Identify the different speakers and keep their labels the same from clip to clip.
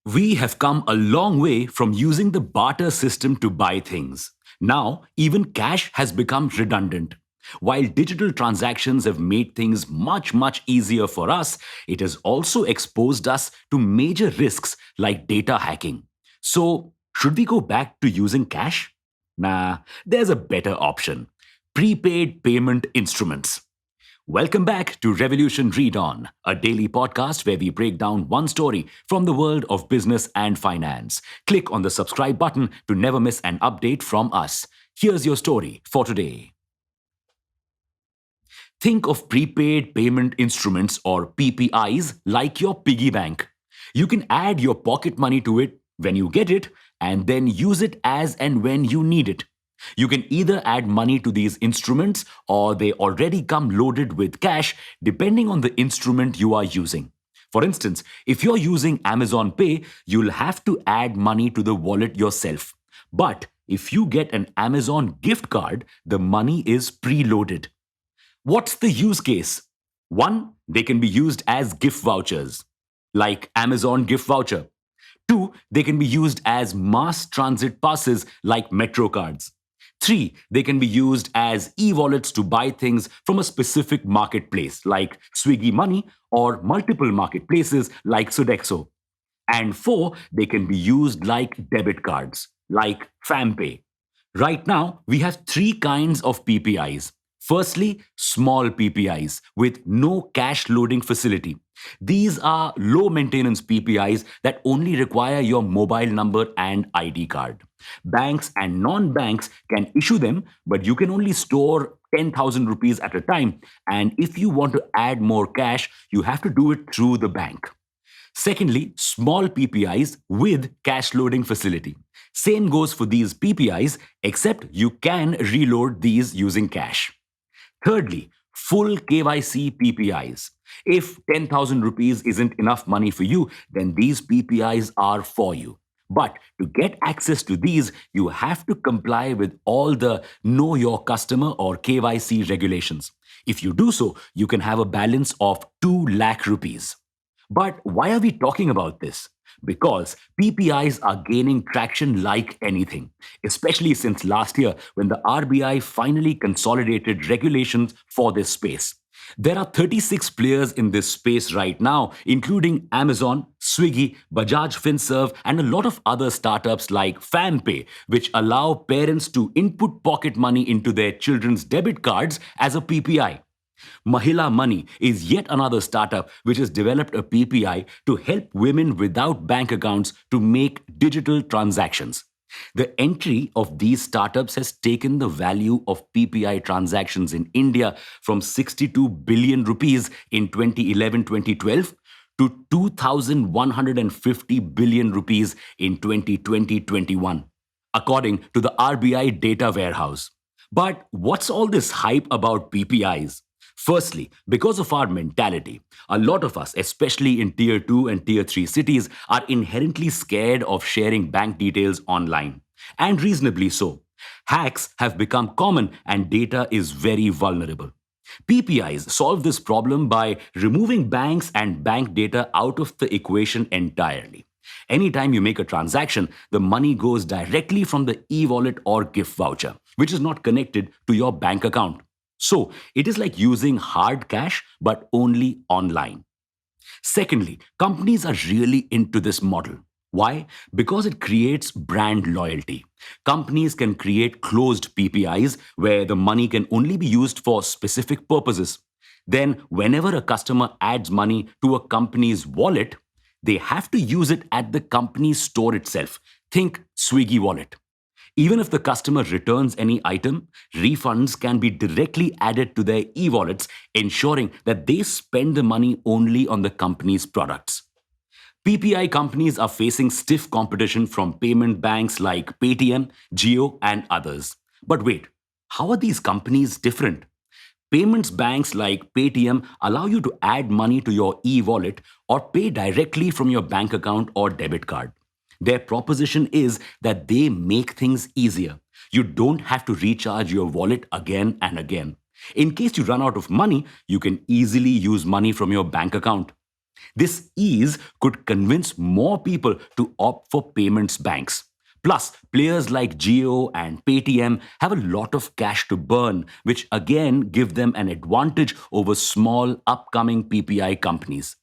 Speaker 1: We have come a long way from using the barter system to buy things. Now, even cash has become redundant. While digital transactions have made things much easier for us, it has also exposed us to major risks like data hacking. So, should we go back to using cash? Nah, there's a better option: prepaid payment instruments. Welcome back to Revolution ReadOn, a daily podcast where we break down one story from the world of business and finance. Click on the subscribe button to never miss an update from us. Here's your story for today. Think of prepaid payment instruments or PPIs like your piggy bank. You can add your pocket money to it when you get it and then use it as and when you need it. You can either add money to these instruments or they already come loaded with cash depending on the instrument you are using. For instance, if you're using Amazon Pay, you'll have to add money to the wallet yourself. But if you get an Amazon gift card, the money is preloaded. What's the use case? One, they can be used as gift vouchers, like Amazon gift voucher. Two, they can be used as mass transit passes like Metro cards. Three, they can be used as e wallets to buy things from a specific marketplace like Swiggy Money or multiple marketplaces like Sodexo. And four, they can be used like debit cards like FamPay. Right now, we have three kinds of PPIs. Firstly, small PPIs with no cash loading facility. These are low maintenance PPIs that only require your mobile number and ID card. Banks and non banks can issue them, but you can only store 10,000 rupees at a time. And if you want to add more cash, you have to do it through the bank. Secondly, small PPIs with cash loading facility. Same goes for these PPIs, except you can reload these using cash. Thirdly, full KYC PPIs. If 10,000 rupees isn't enough money for you, then these PPIs are for you. But to get access to these, you have to comply with all the Know Your Customer or KYC regulations. If you do so, you can have a balance of 2 lakh rupees. But why are we talking about this? Because PPIs are gaining traction like anything, especially since last year when the RBI finally consolidated regulations for this space. There are 36 players in this space right now, including Amazon, Swiggy, Bajaj FinServe, and a lot of other startups like FamPay, which allow parents to input pocket money into their children's debit cards as a PPI. Mahila Money is yet another startup which has developed a PPI to help women without bank accounts to make digital transactions. The entry of these startups has taken the value of PPI transactions in India from 62 billion rupees in 2011-2012 to 2,150 billion rupees in 2020-21, according to the RBI data warehouse. But what's all this hype about PPIs? Firstly, because of our mentality, a lot of us, especially in tier 2 and tier 3 cities, are inherently scared of sharing bank details online. And reasonably so. Hacks have become common and data is very vulnerable. PPIs solve this problem by removing banks and bank data out of the equation entirely. Anytime you make a transaction, the money goes directly from the e wallet or gift voucher, which is not connected to your bank account. So, it is like using hard cash but only online. Secondly, companies are really into this model. Why? Because it creates brand loyalty. Companies can create closed PPIs where the money can only be used for specific purposes. Then, whenever a customer adds money to a company's wallet, they have to use it at the company's store itself. Think Swiggy wallet. Even if the customer returns any item, refunds can be directly added to their e wallets, ensuring that they spend the money only on the company's products. PPI companies are facing stiff competition from payment banks like Paytm, Jio, and others. But wait, how are these companies different? Payments banks like Paytm allow you to add money to your e wallet or pay directly from your bank account or debit card. Their proposition is that they make things easier. You don't have to recharge your wallet again and again. In case you run out of money, you can easily use money from your bank account. This ease could convince more people to opt for payments banks. Plus, players like Jio and Paytm have a lot of cash to burn, which again give them an advantage over small upcoming PPI companies.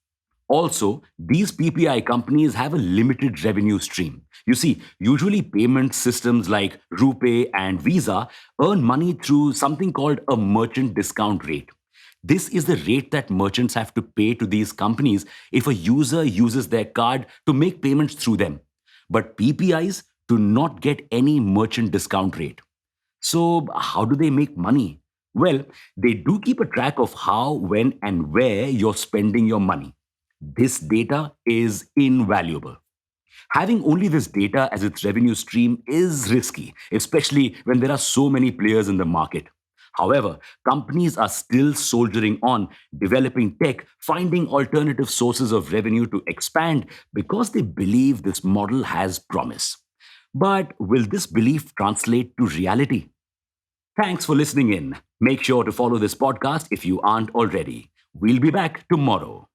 Speaker 1: Also, these PPI companies have a limited revenue stream. You see, usually payment systems like RuPay and Visa earn money through something called a merchant discount rate. This is the rate that merchants have to pay to these companies if a user uses their card to make payments through them. But PPIs do not get any merchant discount rate. So, how do they make money? Well, they do keep a track of how, when, and where you're spending your money. This data is invaluable. Having only this data as its revenue stream is risky, especially when there are so many players in the market. However, companies are still soldiering on, developing tech, finding alternative sources of revenue to expand because they believe this model has promise. But will this belief translate to reality? Thanks for listening in. Make sure to follow this podcast if you aren't already. We'll be back tomorrow.